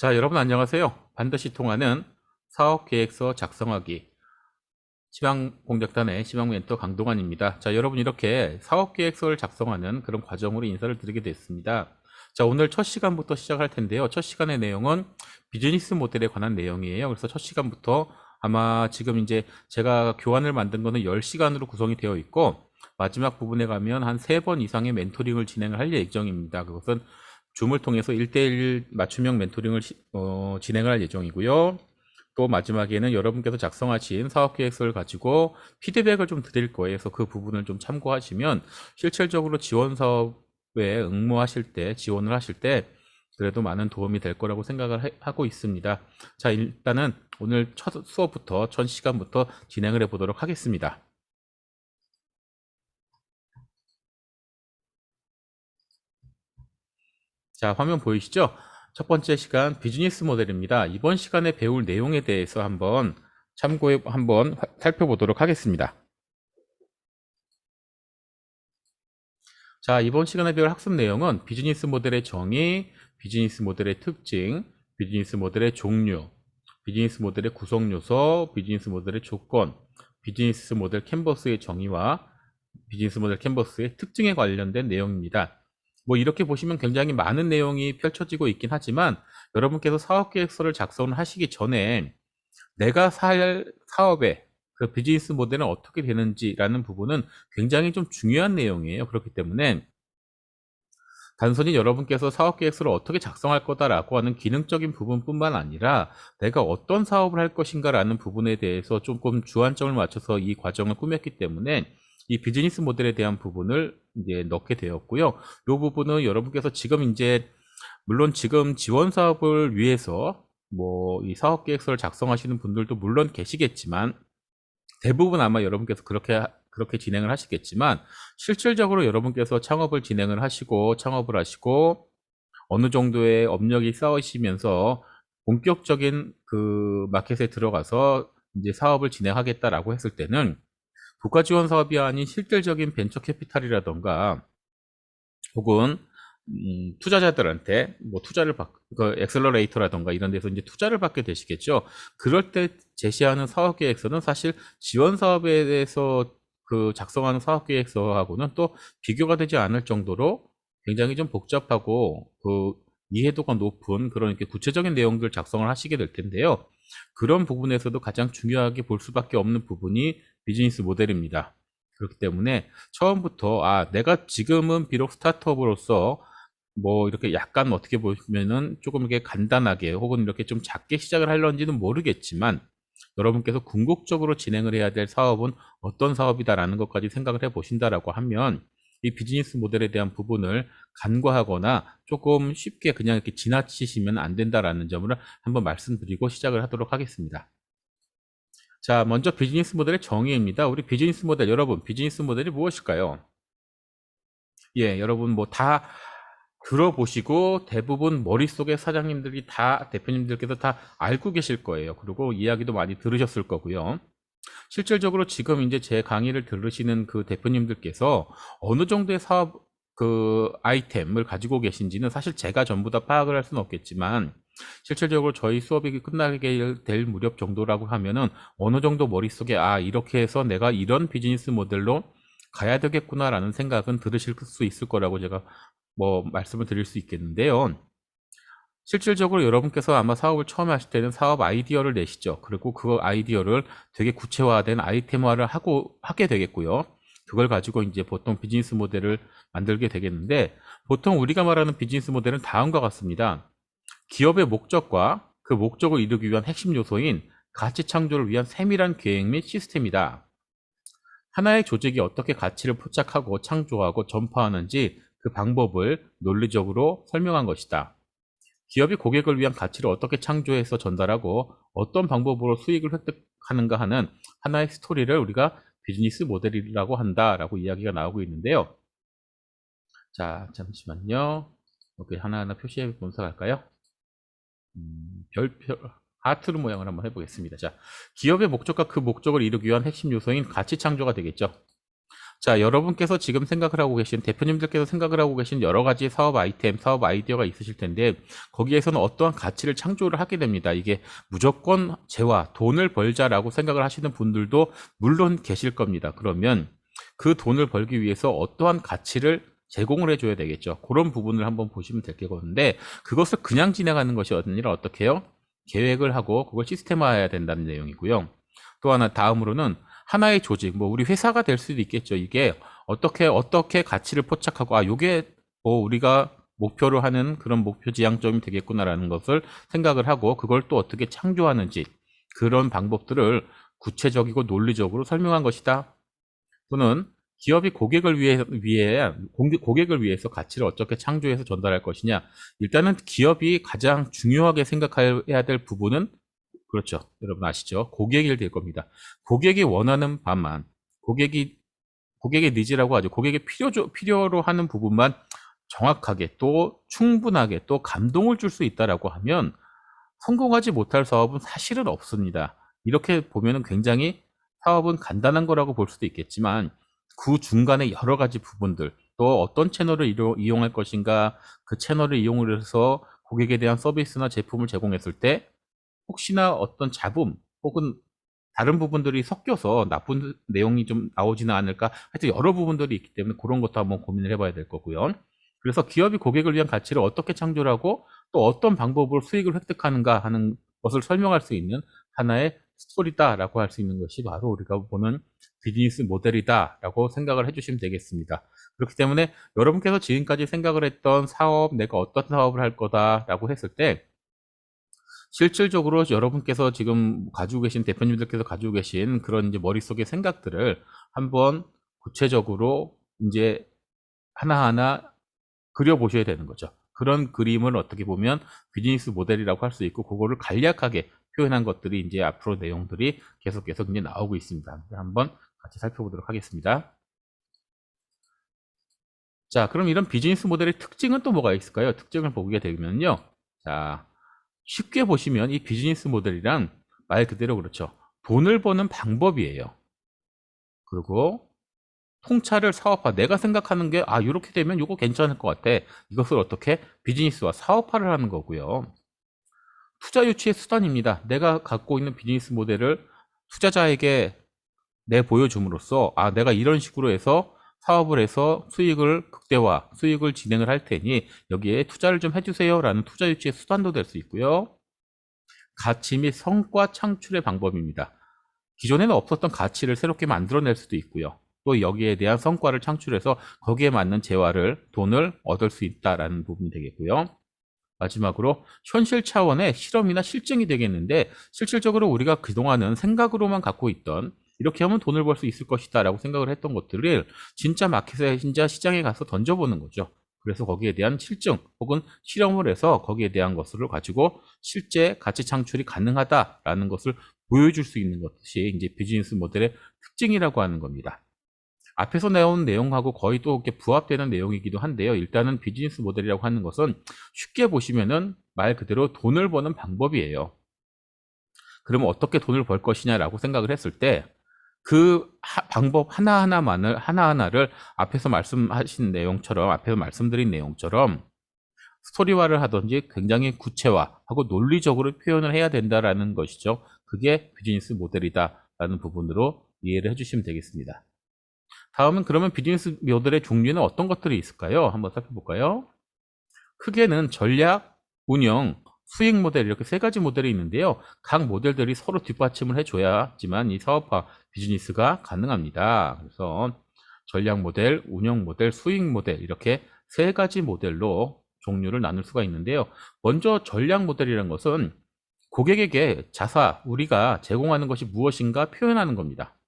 자, 여러분 안녕하세요. 반드시 통하는 사업계획서 작성하기 시방공작단의 시방멘tor 강동환입니다. 자, 여러분 이렇게 사업계획서를 작성하는 그런 과정으로 인사를 드리게 됐습니다. 자, 오늘 첫 시간부터 시작할 텐데요. 첫 시간의 내용은 비즈니스 모델에 관한 내용이에요. 그래서 첫 시간부터 아마 지금 이제 제가 교환을 만든 거는 10시간으로 구성이 되어 있고 마지막 부분에 가면 한 3번 이상의 멘토링을 진행을 할 예정입니다. 그것은 줌을 통해서 1대1 맞춤형 멘토링을 진행을 할 예정이고요. 또 마지막에는 여러분께서 작성하신 사업계획서를 가지고 피드백을 좀 드릴 거예요. 그래서 그 부분을 좀 참고하시면 실질적으로 지원 사업에 응모하실 때, 지원을 하실 때 그래도 많은 도움이 될 거라고 생각을 하고 있습니다. 자, 일단은 오늘 첫 수업부터, 첫 시간부터 진행을 해보도록 하겠습니다. 자, 화면 보이시죠? 첫 번째 시간 비즈니스 모델입니다. 이번 시간에 배울 내용에 대해서 한번 살펴보도록 하겠습니다. 자, 이번 시간에 배울 학습 내용은 비즈니스 모델의 정의, 비즈니스 모델의 특징, 비즈니스 모델의 종류, 비즈니스 모델의 구성 요소, 비즈니스 모델의 조건, 비즈니스 모델 캔버스의 정의와 비즈니스 모델 캔버스의 특징에 관련된 내용입니다. 뭐 이렇게 보시면 굉장히 많은 내용이 펼쳐지고 있긴 하지만 여러분께서 사업계획서를 작성을 하시기 전에 내가 살 사업의 그 비즈니스 모델은 어떻게 되는지라는 부분은 굉장히 좀 중요한 내용이에요. 그렇기 때문에 단순히 여러분께서 사업계획서를 어떻게 작성할 거다라고 하는 기능적인 부분뿐만 아니라 내가 어떤 사업을 할 것인가라는 부분에 대해서 조금 주안점을 맞춰서 이 과정을 꾸몄기 때문에 이 비즈니스 모델에 대한 부분을 이제 넣게 되었고요. 이 부분은 여러분께서 지금 이제 물론 지금 지원 사업을 위해서 뭐 이 사업 계획서를 작성하시는 분들도 물론 계시겠지만 대부분 아마 여러분께서 그렇게 진행을 하시겠지만 실질적으로 여러분께서 창업을 하시고 어느 정도의 업력이 쌓이시면서 본격적인 그 마켓에 들어가서 이제 사업을 진행하겠다라고 했을 때는 국가 지원 사업이 아닌 실질적인 벤처 캐피탈이라던가 혹은 투자자들한테 뭐 그 엑셀러레이터라던가 이런 데서 이제 투자를 받게 되시겠죠. 그럴 때 제시하는 사업 계획서는 사실 지원 사업에 대해서 그 작성하는 사업 계획서하고는 또 비교가 되지 않을 정도로 굉장히 좀 복잡하고 그 이해도가 높은 그런 이렇게 구체적인 내용들 작성을 하시게 될 텐데요. 그런 부분에서도 가장 중요하게 볼 수밖에 없는 부분이 비즈니스 모델입니다. 그렇기 때문에 처음부터 내가 지금은 비록 스타트업으로서 뭐 이렇게 약간 어떻게 보면은 조금 이렇게 간단하게 혹은 이렇게 좀 작게 시작을 하려는지는 모르겠지만 여러분께서 궁극적으로 진행을 해야 될 사업은 어떤 사업이다라는 것까지 생각을 해 보신다라고 하면 이 비즈니스 모델에 대한 부분을 간과하거나 조금 쉽게 그냥 이렇게 지나치시면 안 된다라는 점을 한번 말씀드리고 시작을 하도록 하겠습니다. 자, 먼저 비즈니스 모델의 정의입니다. 우리 비즈니스 모델, 여러분, 비즈니스 모델이 무엇일까요? 예, 여러분 뭐 다 들어보시고 대부분 머릿속에 사장님들이 다, 대표님들께서 다 알고 계실 거예요. 그리고 이야기도 많이 들으셨을 거고요. 실질적으로 지금 이제 제 강의를 들으시는 그 대표님들께서 어느 정도의 사업 그 아이템을 가지고 계신지는 사실 제가 전부 다 파악을 할 수는 없겠지만 실질적으로 저희 수업이 끝나게 될 무렵 정도라고 하면은 어느 정도 머릿속에 이렇게 해서 내가 이런 비즈니스 모델로 가야 되겠구나라는 생각은 들으실 수 있을 거라고 제가 뭐 말씀을 드릴 수 있겠는데요. 실질적으로 여러분께서 아마 사업을 처음 하실 때는 사업 아이디어를 내시죠. 그리고 그 아이디어를 되게 구체화된 아이템화를 하게 되겠고요. 그걸 가지고 이제 보통 비즈니스 모델을 만들게 되겠는데 보통 우리가 말하는 비즈니스 모델은 다음과 같습니다. 기업의 목적과 그 목적을 이루기 위한 핵심 요소인 가치 창조를 위한 세밀한 계획 및 시스템이다. 하나의 조직이 어떻게 가치를 포착하고 창조하고 전파하는지 그 방법을 논리적으로 설명한 것이다. 기업이 고객을 위한 가치를 어떻게 창조해서 전달하고 어떤 방법으로 수익을 획득하는가 하는 하나의 스토리를 우리가 비즈니스 모델이라고 한다라고 이야기가 나오고 있는데요. 자, 잠시만요. 이렇게 하나하나 표시해 보면서 갈까요? 하트 모양을 한번 해보겠습니다. 자, 기업의 목적과 그 목적을 이루기 위한 핵심 요소인 가치 창조가 되겠죠. 자, 여러분께서 지금 생각을 하고 계신, 대표님들께서 생각을 하고 계신 여러 가지 사업 아이템, 사업 아이디어가 있으실 텐데, 거기에서는 어떠한 가치를 창조를 하게 됩니다. 이게 무조건 재화, 돈을 벌자라고 생각을 하시는 분들도 물론 계실 겁니다. 그러면 그 돈을 벌기 위해서 어떠한 가치를 제공을 해줘야 되겠죠. 그런 부분을 한번 보시면 될 거건데, 그것을 그냥 지나가는 것이 아니라 어떻게 해요? 계획을 하고 그걸 시스템화해야 된다는 내용이고요. 또 하나 다음으로는 하나의 조직, 뭐 우리 회사가 될 수도 있겠죠. 이게 어떻게 가치를 포착하고, 아, 요게 뭐 우리가 목표로 하는 그런 목표 지향점이 되겠구나라는 것을 생각을 하고, 그걸 또 어떻게 창조하는지, 그런 방법들을 구체적이고 논리적으로 설명한 것이다. 또는 기업이 고객을 위해서 가치를 어떻게 창조해서 전달할 것이냐. 일단은 기업이 가장 중요하게 생각해야 될 부분은, 그렇죠. 여러분 아시죠? 고객이 될 겁니다. 고객이 원하는 바만, 고객의 니즈라고 하죠. 고객의 필요로 하는 부분만 정확하게 또 충분하게 또 감동을 줄 수 있다라고 하면 성공하지 못할 사업은 사실은 없습니다. 이렇게 보면은 굉장히 사업은 간단한 거라고 볼 수도 있겠지만, 그 중간에 여러 가지 부분들, 또 어떤 채널을 이용할 것인가, 그 채널을 이용을 해서 고객에 대한 서비스나 제품을 제공했을 때 혹시나 어떤 잡음 혹은 다른 부분들이 섞여서 나쁜 내용이 좀 나오지는 않을까. 하여튼 여러 부분들이 있기 때문에 그런 것도 한번 고민을 해봐야 될 거고요. 그래서 기업이 고객을 위한 가치를 어떻게 창조를 하고 또 어떤 방법으로 수익을 획득하는가 하는 것을 설명할 수 있는 하나의 스토리다라고 할 수 있는 것이 바로 우리가 보는 비즈니스 모델이다라고 생각을 해주시면 되겠습니다. 그렇기 때문에 여러분께서 지금까지 생각을 했던 사업, 내가 어떤 사업을 할 거다라고 했을 때 실질적으로 여러분께서 지금 가지고 계신, 대표님들께서 가지고 계신 그런 이제 머릿속의 생각들을 한번 구체적으로 이제 하나하나 그려보셔야 되는 거죠. 그런 그림을 어떻게 보면 비즈니스 모델이라고 할 수 있고, 그거를 간략하게 표현한 것들이 이제 앞으로 내용들이 계속 이제 나오고 있습니다. 한번 같이 살펴보도록 하겠습니다. 자, 그럼 이런 비즈니스 모델의 특징은 또 뭐가 있을까요? 특징을 보게 되면요. 자, 쉽게 보시면 이 비즈니스 모델이란 말 그대로 그렇죠. 돈을 버는 방법이에요. 그리고 통찰을 사업화. 내가 생각하는 게, 아, 이렇게 되면 이거 괜찮을 것 같아. 이것을 어떻게 비즈니스와 사업화를 하는 거고요. 투자 유치의 수단입니다. 내가 갖고 있는 비즈니스 모델을 투자자에게 내보여줌으로써, 아, 내가 이런 식으로 해서 사업을 해서 수익을 극대화, 수익을 진행을 할 테니 여기에 투자를 좀 해주세요 라는 투자 유치의 수단도 될 수 있고요. 가치 및 성과 창출의 방법입니다. 기존에는 없었던 가치를 새롭게 만들어낼 수도 있고요. 또 여기에 대한 성과를 창출해서 거기에 맞는 재화를, 돈을 얻을 수 있다라는 부분이 되겠고요. 마지막으로 현실 차원의 실험이나 실증이 되겠는데, 실질적으로 우리가 그동안은 생각으로만 갖고 있던, 이렇게 하면 돈을 벌 수 있을 것이다 라고 생각을 했던 것들을 진짜 마켓에, 진짜 시장에 가서 던져보는 거죠. 그래서 거기에 대한 실증 혹은 실험을 해서 거기에 대한 것을 가지고 실제 가치 창출이 가능하다라는 것을 보여줄 수 있는 것이 이제 비즈니스 모델의 특징이라고 하는 겁니다. 앞에서 나온 내용하고 거의 또 이렇게 부합되는 내용이기도 한데요. 일단은 비즈니스 모델이라고 하는 것은 쉽게 보시면은 말 그대로 돈을 버는 방법이에요. 그러면 어떻게 돈을 벌 것이냐라고 생각을 했을 때 그 방법 하나하나를 앞에서 말씀하신 내용처럼, 앞에서 말씀드린 내용처럼 스토리화를 하든지 굉장히 구체화하고 논리적으로 표현을 해야 된다라는 것이죠. 그게 비즈니스 모델이다라는 부분으로 이해를 해주시면 되겠습니다. 다음은 그러면 비즈니스 모델의 종류는 어떤 것들이 있을까요? 한번 살펴볼까요? 크게는 전략, 운영, 수익 모델, 이렇게 세 가지 모델이 있는데요. 각 모델들이 서로 뒷받침을 해줘야지만 이 사업화 비즈니스가 가능합니다. 그래서 전략 모델, 운영 모델, 수익 모델, 이렇게 세 가지 모델로 종류를 나눌 수가 있는데요. 먼저 전략 모델이라는 것은 고객에게 우리가 제공하는 것이 무엇인가 표현하는 겁니다.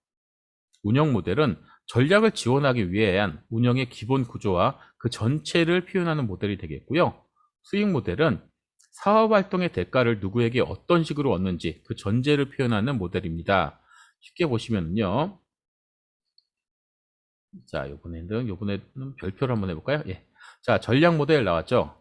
운영 모델은 전략을 지원하기 위한 운영의 기본 구조와 그 전체를 표현하는 모델이 되겠고요. 수익 모델은 사업 활동의 대가를 누구에게 어떤 식으로 얻는지 그 전제를 표현하는 모델입니다. 쉽게 보시면요. 자, 요번에는 별표를 한번 해볼까요? 예. 자, 전략 모델 나왔죠.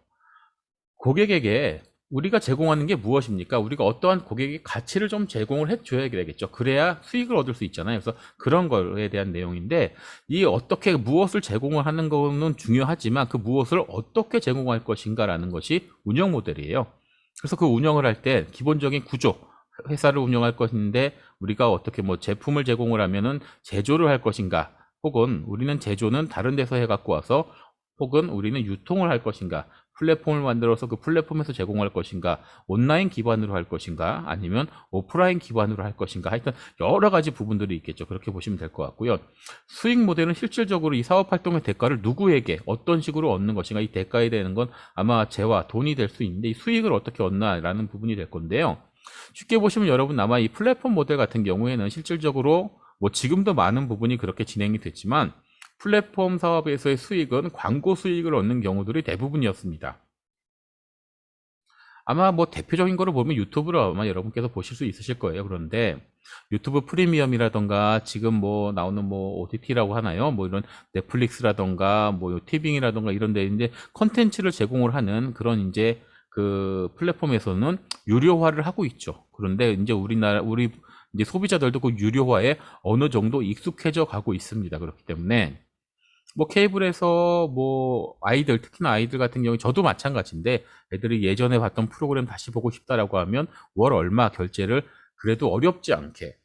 고객에게 우리가 제공하는 게 무엇입니까? 우리가 어떠한 고객에게 가치를 좀 제공을 해줘야 되겠죠. 그래야 수익을 얻을 수 있잖아요. 그래서 그런 거에 대한 내용인데, 이 어떻게 무엇을 제공을 하는 거는 중요하지만 그 무엇을 어떻게 제공할 것인가라는 것이 운영 모델이에요. 그래서 그 운영을 할 때 기본적인 구조, 회사를 운영할 것인데 우리가 어떻게 뭐 제품을 제공을 하면은 제조를 할 것인가, 혹은 우리는 제조는 다른 데서 해갖고 와서, 혹은 우리는 유통을 할 것인가, 플랫폼을 만들어서 그 플랫폼에서 제공할 것인가, 온라인 기반으로 할 것인가, 아니면 오프라인 기반으로 할 것인가, 하여튼 여러 가지 부분들이 있겠죠. 그렇게 보시면 될 것 같고요. 수익 모델은 실질적으로 이 사업 활동의 대가를 누구에게 어떤 식으로 얻는 것인가, 이 대가에 대한 건 아마 재화, 돈이 될 수 있는데 이 수익을 어떻게 얻나라는 부분이 될 건데요. 쉽게 보시면 여러분 아마 이 플랫폼 모델 같은 경우에는 실질적으로 뭐 지금도 많은 부분이 그렇게 진행이 됐지만 플랫폼 사업에서의 수익은 광고 수익을 얻는 경우들이 대부분이었습니다. 아마 뭐 대표적인 거를 보면 유튜브로 아마 여러분께서 보실 수 있으실 거예요. 그런데 유튜브 프리미엄이라던가 지금 뭐 나오는 뭐 OTT라고 하나요? 뭐 이런 넷플릭스라던가 뭐 티빙이라던가 이런 데 이제 컨텐츠를 제공을 하는 그런 이제 그 플랫폼에서는 유료화를 하고 있죠. 그런데 이제 우리 이제 소비자들도 그 유료화에 어느 정도 익숙해져 가고 있습니다. 그렇기 때문에 뭐 케이블에서 뭐 아이들, 특히나 아이들 같은 경우에 저도 마찬가지인데, 애들이 예전에 봤던 프로그램 다시 보고 싶다라고 하면 월 얼마 결제를 그래도 어렵지 않게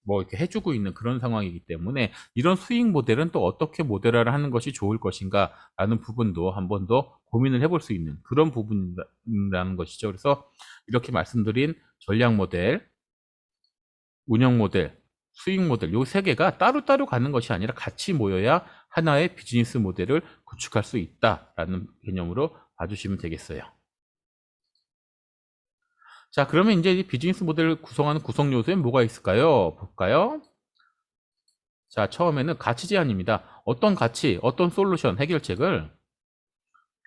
뭐 이렇게 해주고 있는 그런 상황이기 때문에, 이런 수익 모델은 또 어떻게 모델화를 하는 것이 좋을 것인가 라는 부분도 한 번 더 고민을 해볼 수 있는 그런 부분이라는 것이죠. 그래서 이렇게 말씀드린 전략 모델, 운영 모델, 수익 모델, 요 세 개가 따로따로 가는 것이 아니라 같이 모여야 하나의 비즈니스 모델을 구축할 수 있다라는 개념으로 봐주시면 되겠어요. 자, 그러면 이제 이 비즈니스 모델을 구성하는 구성 요소에 뭐가 있을까요? 볼까요? 자, 처음에는 가치 제한입니다. 어떤 가치, 어떤 솔루션, 해결책을,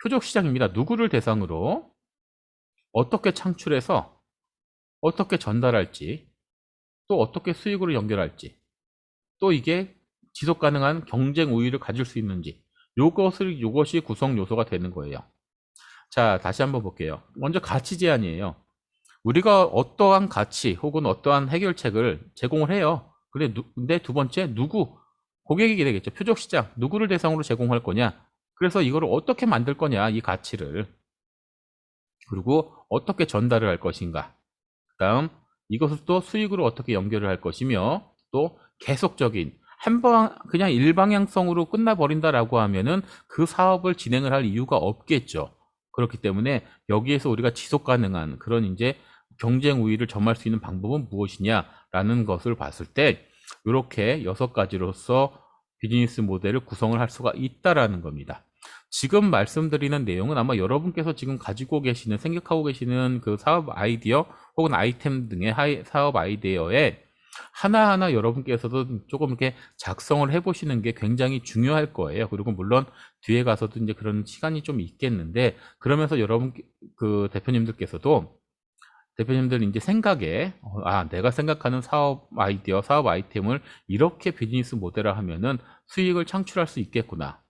표적 시장입니다. 누구를 대상으로 어떻게 창출해서 어떻게 전달할지, 또 어떻게 수익으로 연결할지, 또 이게 지속 가능한 경쟁 우위를 가질 수 있는지, 요것이 구성 요소가 되는 거예요. 자, 다시 한번 볼게요. 먼저 가치 제한이에요. 우리가 어떠한 가치 혹은 어떠한 해결책을 제공을 해요. 근데 두 번째, 고객이 되겠죠. 표적 시장, 누구를 대상으로 제공할 거냐. 그래서 이거를 어떻게 만들 거냐, 이 가치를. 그리고 어떻게 전달을 할 것인가. 그다음 이것을 또 수익으로 어떻게 연결을 할 것이며, 또 계속적인 그냥 일방향성으로 끝나버린다라고 하면은 그 사업을 진행을 할 이유가 없겠죠. 그렇기 때문에 여기에서 우리가 지속 가능한 그런 이제 경쟁 우위를 점할 수 있는 방법은 무엇이냐라는 것을 봤을 때 이렇게 6가지로서 비즈니스 모델을 구성을 할 수가 있다라는 겁니다. 지금 말씀드리는 내용은 아마 여러분께서 지금 가지고 계시는, 생각하고 계시는 그 사업 아이디어 혹은 아이템 등의 사업 아이디어에 하나하나 여러분께서도 조금 이렇게 작성을 해보시는 게 굉장히 중요할 거예요. 그리고 물론 뒤에 가서도 이제 그런 시간이 좀 있겠는데, 그러면서 여러분 대표님들 이제 생각에 내가 생각하는 사업 아이디어, 사업 아이템을 이렇게 비즈니스 모델화 하면은 수익을 창출할 수 있겠구나.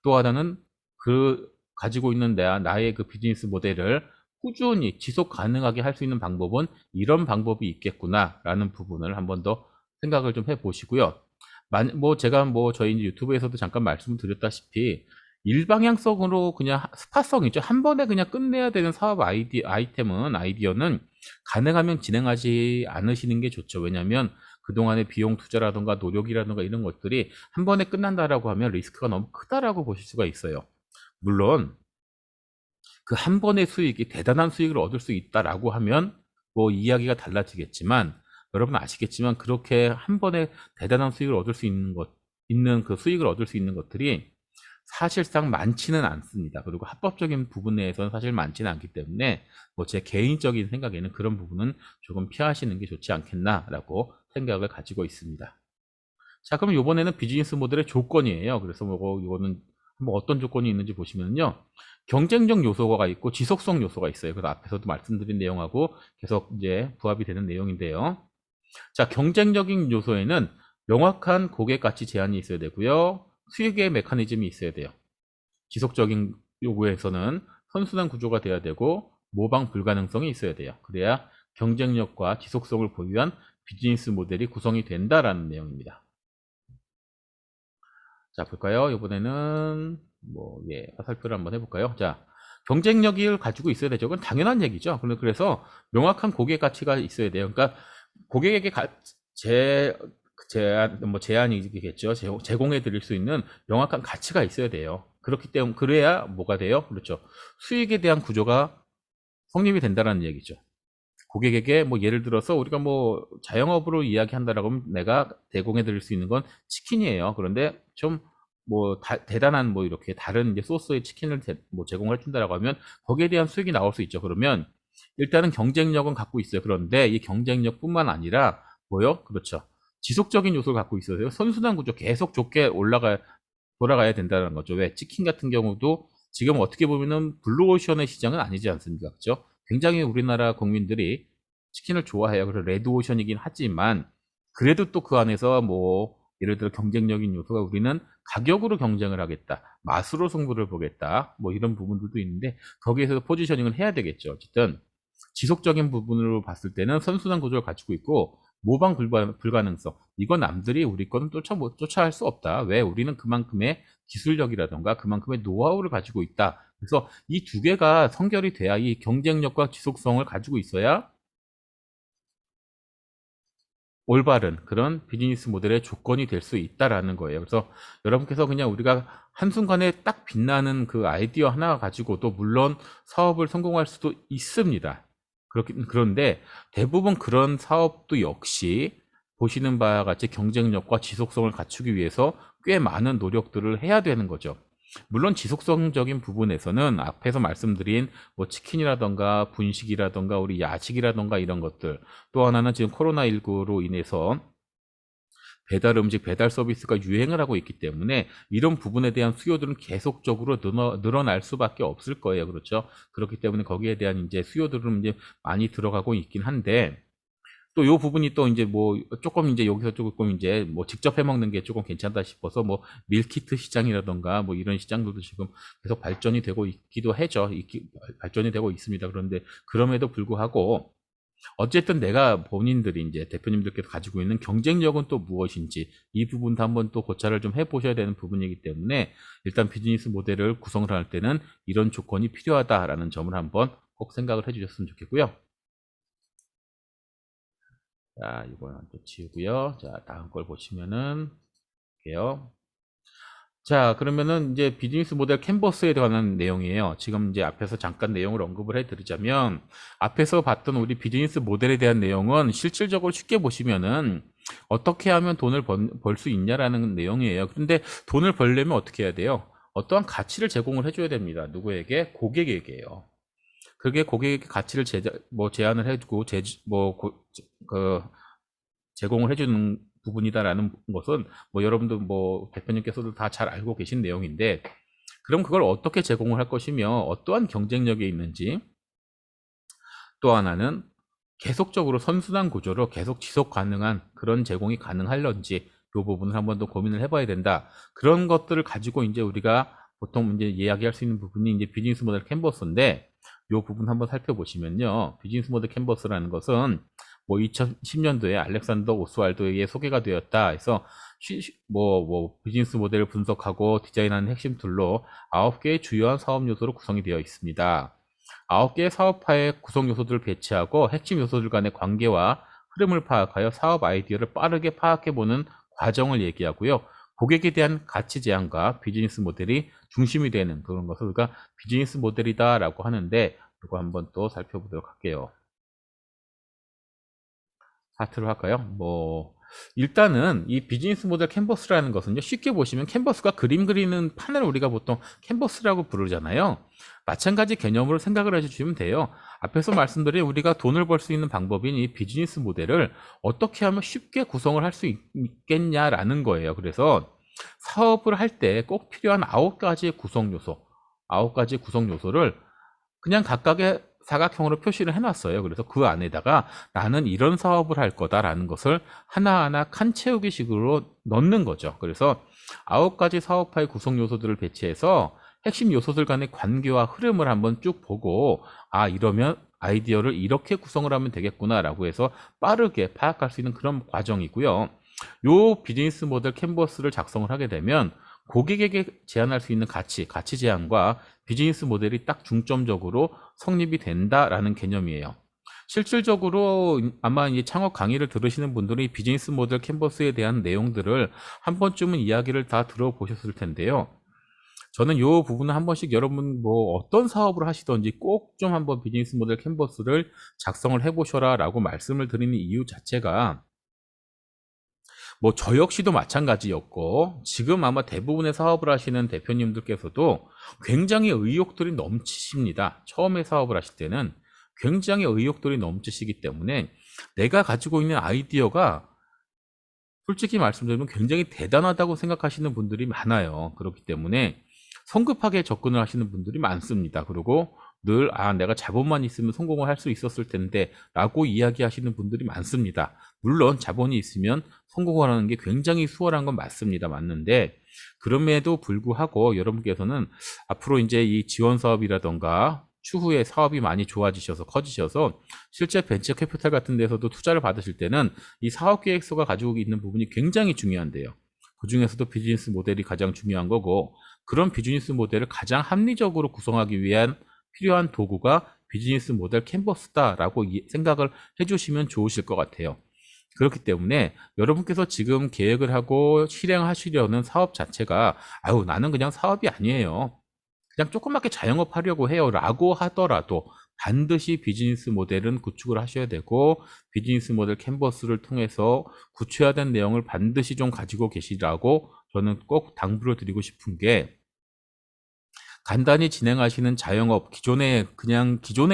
또 하나는 그 가지고 있는 나의 그 비즈니스 모델을 꾸준히 지속 가능하게 할 수 있는 방법은 이런 방법이 있겠구나라는 부분을 한 번 더 생각을 좀 해보시고요. 뭐 제가 뭐 저희 이제 유튜브에서도 잠깐 말씀드렸다시피 일방향성으로 그냥 스파성이죠. 한 번에 그냥 끝내야 되는 사업 아이디어는 가능하면 진행하지 않으시는 게 좋죠. 왜냐하면 그동안의 비용 투자라든가 노력이라든가 이런 것들이 한 번에 끝난다라고 하면 리스크가 너무 크다라고 보실 수가 있어요. 물론 그 한 번의 수익이 대단한 수익을 얻을 수 있다라고 하면 뭐 이야기가 달라지겠지만, 여러분 아시겠지만 그렇게 한 번에 대단한 수익을 얻을 수 있는 그 수익을 얻을 수 있는 것들이 사실상 많지는 않습니다. 그리고 합법적인 부분 내에서는 사실 많지는 않기 때문에 뭐 제 개인적인 생각에는 그런 부분은 조금 피하시는 게 좋지 않겠나라고 생각을 가지고 있습니다. 자, 그럼 이번에는 비즈니스 모델의 조건이에요. 그래서 뭐 이거는 한번 어떤 조건이 있는지 보시면요. 경쟁적 요소가 있고 지속성 요소가 있어요. 그래서 앞에서도 말씀드린 내용하고 계속 이제 부합이 되는 내용인데요. 자, 경쟁적인 요소에는 명확한 고객 가치 제한이 있어야 되고요. 수익의 메커니즘이 있어야 돼요. 지속적인 요구에서는 선순환 구조가 돼야 되고, 모방 불가능성이 있어야 돼요. 그래야 경쟁력과 지속성을 보유한 비즈니스 모델이 구성이 된다라는 내용입니다. 자, 볼까요? 이번에는 화살표를 한번 해볼까요? 자, 경쟁력을 가지고 있어야 되죠. 그건 당연한 얘기죠. 그래서 명확한 고객 가치가 있어야 돼요. 그러니까 고객에게 제안이겠죠. 제공해 드릴 수 있는 명확한 가치가 있어야 돼요. 그렇기 때문에 그래야 뭐가 돼요? 그렇죠. 수익에 대한 구조가 성립이 된다는 얘기죠. 고객에게 예를 들어서 우리가 자영업으로 이야기한다라고 하면 내가 제공해 드릴 수 있는 건 치킨이에요. 그런데 좀 대단한 이렇게 다른 이제 소스의 치킨을 제공을 해준다라고 하면 거기에 대한 수익이 나올 수 있죠. 그러면 일단은 경쟁력은 갖고 있어요. 그런데 이 경쟁력뿐만 아니라 그렇죠. 지속적인 요소를 갖고 있어요. 선순환 구조 계속 좋게 돌아가야 된다는 거죠. 왜? 치킨 같은 경우도 지금 어떻게 보면은 블루오션의 시장은 아니지 않습니까? 그렇죠? 굉장히 우리나라 국민들이 치킨을 좋아해요. 그래서 레드오션이긴 하지만 그래도 또 그 안에서 예를 들어 경쟁력인 요소가 우리는 가격으로 경쟁을 하겠다. 맛으로 승부를 보겠다. 이런 부분들도 있는데 거기에서 포지셔닝을 해야 되겠죠. 어쨌든 지속적인 부분으로 봤을 때는 선순환 구조를 가지고 있고 모방 불가능성. 이건 남들이 우리 거는 쫓아할 수 없다. 왜? 우리는 그만큼의 기술력이라던가 그만큼의 노하우를 가지고 있다. 그래서 이 두 개가 성결이 돼야 이 경쟁력과 지속성을 가지고 있어야 올바른 그런 비즈니스 모델의 조건이 될 수 있다라는 거예요. 그래서 여러분께서 그냥 우리가 한순간에 딱 빛나는 그 아이디어 하나 가지고도 물론 사업을 성공할 수도 있습니다. 그런데 대부분 그런 사업도 역시 보시는 바와 같이 경쟁력과 지속성을 갖추기 위해서 꽤 많은 노력들을 해야 되는 거죠. 물론 지속성적인 부분에서는 앞에서 말씀드린 치킨이라던가 분식이라던가 우리 야식이라던가 이런 것들, 또 하나는 지금 코로나19로 인해서 배달 음식, 배달 서비스가 유행을 하고 있기 때문에 이런 부분에 대한 수요들은 계속적으로 늘어날 수밖에 없을 거예요. 그렇죠? 그렇기 때문에 거기에 대한 이제 수요들은 이제 많이 들어가고 있긴 한데, 또 요 부분이 또 이제 조금 이제 여기서 조금 이제 직접 해 먹는 게 조금 괜찮다 싶어서 밀키트 시장이라던가 이런 시장들도 지금 계속 발전이 되고 있기도 하죠. 발전이 되고 있습니다. 그런데 그럼에도 불구하고 어쨌든 내가 본인들이 이제 대표님들께서 가지고 있는 경쟁력은 또 무엇인지 이 부분도 한번 또 고찰을 좀 해보셔야 되는 부분이기 때문에 일단 비즈니스 모델을 구성을 할 때는 이런 조건이 필요하다라는 점을 한번 꼭 생각을 해주셨으면 좋겠고요. 자, 이거는 또 지우고요. 자, 다음 걸 보시면은 볼게요. 자, 그러면은 이제 비즈니스 모델 캔버스에 관한 내용이에요. 지금 이제 앞에서 잠깐 내용을 언급을 해드리자면 앞에서 봤던 우리 비즈니스 모델에 대한 내용은 실질적으로 쉽게 보시면은 어떻게 하면 돈을 벌 수 있냐라는 내용이에요. 근데 돈을 벌려면 어떻게 해야 돼요? 어떠한 가치를 제공을 해줘야 됩니다. 누구에게? 고객에게요. 그게 고객에게 가치를 제안을 해주고 제공을 해주는 부분이다라는 것은 여러분들 대표님께서도 다 잘 알고 계신 내용인데, 그럼 그걸 어떻게 제공을 할 것이며 어떠한 경쟁력이 있는지, 또 하나는 계속적으로 선순환 구조로 계속 지속 가능한 그런 제공이 가능할런지 이 부분을 한번 더 고민을 해봐야 된다. 그런 것들을 가지고 이제 우리가 보통 이제 이야기할 수 있는 부분이 이제 비즈니스 모델 캔버스인데, 이 부분 한번 살펴보시면요. 비즈니스 모델 캔버스라는 것은 2010년도에 알렉산더 오스왈드에게 소개가 되었다 해서 비즈니스 모델을 분석하고 디자인하는 핵심 툴로 9개의 주요한 사업 요소로 구성이 되어 있습니다. 9개의 사업화의 구성 요소들을 배치하고 핵심 요소들 간의 관계와 흐름을 파악하여 사업 아이디어를 빠르게 파악해보는 과정을 얘기하고요. 고객에 대한 가치 제안과 비즈니스 모델이 중심이 되는 그런 것을 우리가 비즈니스 모델이다라고 하는데, 이거 한번 또 살펴보도록 할게요. 하트로 할까요? 일단은 이 비즈니스 모델 캔버스라는 것은요, 쉽게 보시면 캔버스가 그림 그리는 판을 우리가 보통 캔버스라고 부르잖아요. 마찬가지 개념으로 생각을 해주시면 돼요. 앞에서 말씀드린 우리가 돈을 벌 수 있는 방법인 이 비즈니스 모델을 어떻게 하면 쉽게 구성을 할 수 있겠냐라는 거예요. 그래서 사업을 할 때 꼭 필요한 9가지의 구성 요소, 9가지 구성 요소를 그냥 각각의 사각형으로 표시를 해놨어요. 그래서 그 안에다가 나는 이런 사업을 할 거다라는 것을 하나하나 칸 채우기 식으로 넣는 거죠. 그래서 9가지 사업화의 구성 요소들을 배치해서 핵심 요소들 간의 관계와 흐름을 한번 쭉 보고 아, 이러면 아이디어를 이렇게 구성을 하면 되겠구나라고 해서 빠르게 파악할 수 있는 그런 과정이고요. 요 비즈니스 모델 캔버스를 작성을 하게 되면 고객에게 제안할 수 있는 가치 제안과 비즈니스 모델이 딱 중점적으로 성립이 된다라는 개념이에요. 실질적으로 아마 이 창업 강의를 들으시는 분들이 비즈니스 모델 캔버스에 대한 내용들을 한 번쯤은 이야기를 다 들어보셨을 텐데요. 저는 이 부분은 한 번씩 여러분 뭐 어떤 사업을 하시던지 꼭 좀 한번 비즈니스 모델 캔버스를 작성을 해보셔라 라고 말씀을 드리는 이유 자체가, 뭐 저 역시도 마찬가지였고 지금 아마 대부분의 사업을 하시는 대표님들께서도 굉장히 의욕들이 넘치십니다. 처음에 사업을 하실 때는 굉장히 의욕들이 넘치시기 때문에 내가 가지고 있는 아이디어가 솔직히 말씀드리면 굉장히 대단하다고 생각하시는 분들이 많아요. 그렇기 때문에 성급하게 접근을 하시는 분들이 많습니다. 그리고 늘 내가 자본만 있으면 성공을 할 수 있었을 텐데 라고 이야기하시는 분들이 많습니다. 물론 자본이 있으면 성공을 하는 게 굉장히 수월한 건 맞습니다. 맞는데 그럼에도 불구하고 여러분께서는 앞으로 이제 이 지원 사업이라던가 추후에 사업이 많이 좋아지셔서 커지셔서 실제 벤처 캐피탈 같은 데서도 투자를 받으실 때는 이 사업 계획서가 가지고 있는 부분이 굉장히 중요한데요. 그 중에서도 비즈니스 모델이 가장 중요한 거고, 그런 비즈니스 모델을 가장 합리적으로 구성하기 위한 필요한 도구가 비즈니스 모델 캔버스다라고 생각을 해주시면 좋으실 것 같아요. 그렇기 때문에 여러분께서 지금 계획을 하고 실행하시려는 사업 자체가 나는 그냥 사업이 아니에요, 그냥 조그맣게 자영업 하려고 해요 라고 하더라도 반드시 비즈니스 모델은 구축을 하셔야 되고, 비즈니스 모델 캔버스를 통해서 구체화된 내용을 반드시 좀 가지고 계시라고 저는 꼭 당부를 드리고 싶은 게, 간단히 진행하시는 자영업, 기존에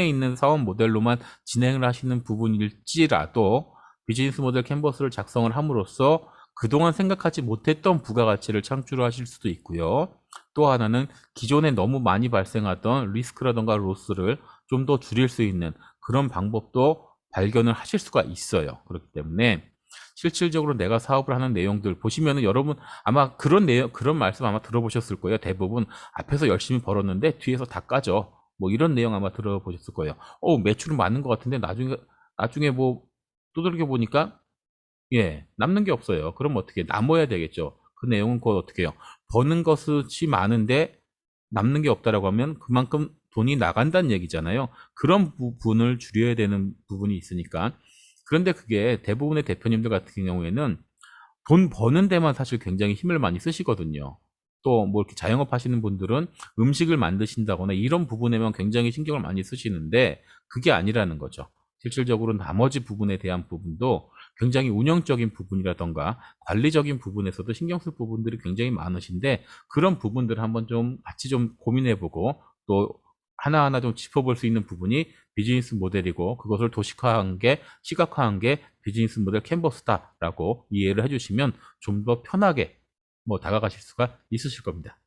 있는 사업 모델로만 진행을 하시는 부분일지라도 비즈니스 모델 캔버스를 작성을 함으로써 그동안 생각하지 못했던 부가가치를 창출하실 수도 있고요. 또 하나는 기존에 너무 많이 발생하던 리스크라던가 로스를 좀 더 줄일 수 있는 그런 방법도 발견을 하실 수가 있어요. 그렇기 때문에 실질적으로 내가 사업을 하는 내용들 보시면은 여러분 아마 그런 말씀 아마 들어보셨을 거예요. 대부분 앞에서 열심히 벌었는데 뒤에서 다 까져, 뭐 이런 내용 아마 들어보셨을 거예요. 매출은 많은 것 같은데 나중에 뭐 두들겨 보니까 남는 게 없어요. 그럼 어떻게 남아야 되겠죠. 그 내용은 곧 어떻게 해요? 버는 것이 많은데 남는 게 없다라고 하면 그만큼 돈이 나간다는 얘기잖아요. 그런 부분을 줄여야 되는 부분이 있으니까. 그런데 그게 대부분의 대표님들 같은 경우에는 돈 버는 데만 사실 굉장히 힘을 많이 쓰시거든요. 또 뭐 이렇게 자영업 하시는 분들은 음식을 만드신다거나 이런 부분에만 굉장히 신경을 많이 쓰시는데 그게 아니라는 거죠. 실질적으로 나머지 부분에 대한 부분도 굉장히 운영적인 부분이라던가 관리적인 부분에서도 신경 쓸 부분들이 굉장히 많으신데, 그런 부분들을 한번 좀 같이 좀 고민해보고 또 하나하나 좀 짚어볼 수 있는 부분이 비즈니스 모델이고, 그것을 시각화한 게 비즈니스 모델 캔버스다라고 이해를 해주시면 좀 더 편하게 뭐 다가가실 수가 있으실 겁니다.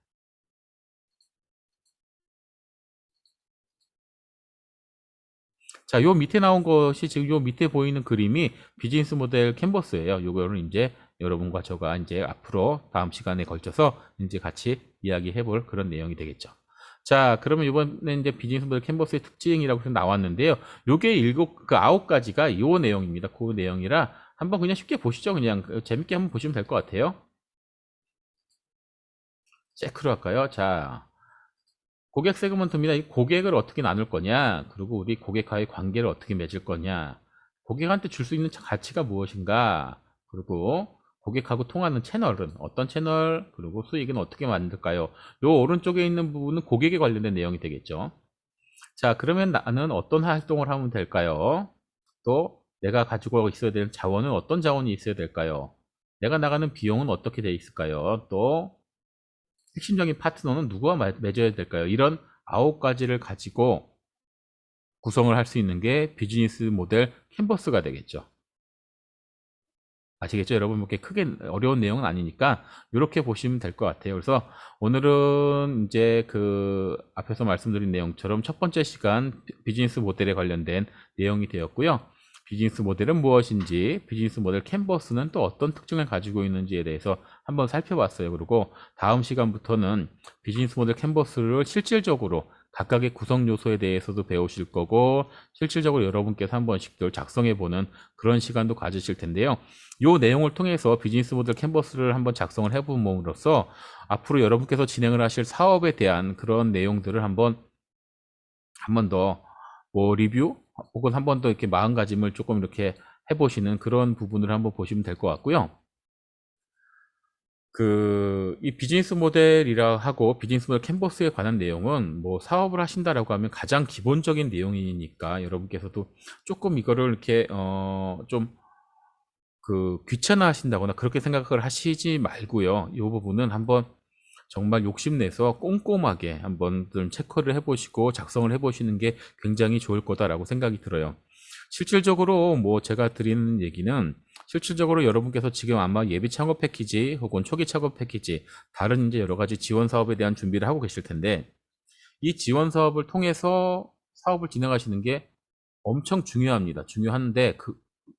자, 요 밑에 나온 것이 지금 요 밑에 보이는 그림이 비즈니스 모델 캔버스예요. 요거를 이제 여러분과 저가 이제 앞으로 다음 시간에 걸쳐서 이제 같이 이야기해 볼 그런 내용이 되겠죠. 자, 그러면 이번에 이제 비즈니스 모델 캔버스의 특징이라고 해서 나왔는데요. 요게 9가지가 요 내용입니다. 그 내용이라 한번 그냥 쉽게 보시죠. 그냥 재밌게 한번 보시면 될 것 같아요. 체크로 할까요? 자, 고객 세그먼트입니다. 이 고객을 어떻게 나눌 거냐, 그리고 우리 고객과의 관계를 어떻게 맺을 거냐, 고객한테 줄 수 있는 가치가 무엇인가, 그리고 고객하고 통하는 채널은 어떤 채널, 그리고 수익은 어떻게 만들까요? 요 오른쪽에 있는 부분은 고객에 관련된 내용이 되겠죠. 자, 그러면 나는 어떤 활동을 하면 될까요? 또 내가 가지고 있어야 될 자원은 어떤 자원이 있어야 될까요? 내가 나가는 비용은 어떻게 돼 있을까요? 또 핵심적인 파트너는 누구와 맺어야 될까요? 이런 9가지를 가지고 구성을 할 수 있는 게 비즈니스 모델 캔버스가 되겠죠. 아시겠죠? 여러분, 이렇게 크게 어려운 내용은 아니니까 이렇게 보시면 될 것 같아요. 그래서 오늘은 이제 그 앞에서 말씀드린 내용처럼 첫 번째 시간 비즈니스 모델에 관련된 내용이 되었고요. 비즈니스 모델은 무엇인지, 비즈니스 모델 캔버스는 또 어떤 특징을 가지고 있는지에 대해서 한번 살펴봤어요. 그리고 다음 시간부터는 비즈니스 모델 캔버스를 실질적으로 각각의 구성 요소에 대해서도 배우실 거고 실질적으로 여러분께서 한 번씩들 작성해 보는 그런 시간도 가지실 텐데요. 이 내용을 통해서 비즈니스 모델 캔버스를 한번 작성을 해봄으로써 앞으로 여러분께서 진행을 하실 사업에 대한 그런 내용들을 한 번 더 뭐 리뷰 혹은 한 번 더 이렇게 마음가짐을 조금 이렇게 해보시는 그런 부분을 한번 보시면 될 것 같고요. 이 비즈니스 모델이라 하고 비즈니스 모델 캔버스에 관한 내용은 뭐 사업을 하신다라고 하면 가장 기본적인 내용이니까 여러분께서도 조금 이거를 이렇게 좀 귀찮아 하신다거나 그렇게 생각을 하시지 말고요. 이 부분은 한번 정말 욕심내서 꼼꼼하게 한번 좀 체크를 해보시고 작성을 해보시는 게 굉장히 좋을 거다라고 생각이 들어요. 실질적으로 뭐 제가 드리는 얘기는 실질적으로 여러분께서 지금 아마 예비 창업 패키지 혹은 초기 창업 패키지 다른 이제 여러 가지 지원 사업에 대한 준비를 하고 계실 텐데 이 지원 사업을 통해서 사업을 진행하시는 게 엄청 중요합니다. 중요한데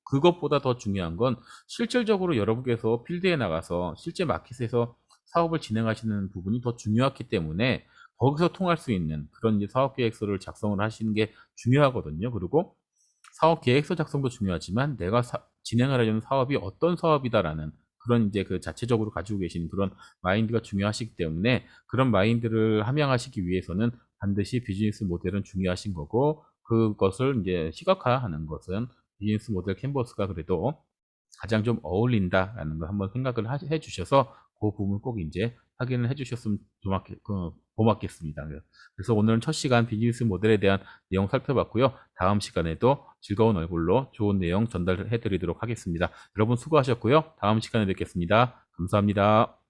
그것보다 더 중요한 건 실질적으로 여러분께서 필드에 나가서 실제 마켓에서 사업을 진행하시는 부분이 더 중요하기 때문에 거기서 통할 수 있는 그런 이제 사업 계획서를 작성을 하시는 게 중요하거든요. 그리고 사업 계획서 작성도 중요하지만 내가 진행하려는 사업이 어떤 사업이다라는 그런 이제 그 자체적으로 가지고 계시는 그런 마인드가 중요하시기 때문에 그런 마인드를 함양하시기 위해서는 반드시 비즈니스 모델은 중요하신 거고 그것을 이제 시각화하는 것은 비즈니스 모델 캔버스가 그래도 가장 좀 어울린다라는 걸 한번 생각을 해 주셔서 그 부분 꼭 이제 확인을 해 주셨으면 고맙겠습니다. 그래서 오늘은 첫 시간 비즈니스 모델에 대한 내용 살펴봤고요. 다음 시간에도 즐거운 얼굴로 좋은 내용 전달해 드리도록 하겠습니다. 여러분 수고하셨고요. 다음 시간에 뵙겠습니다. 감사합니다.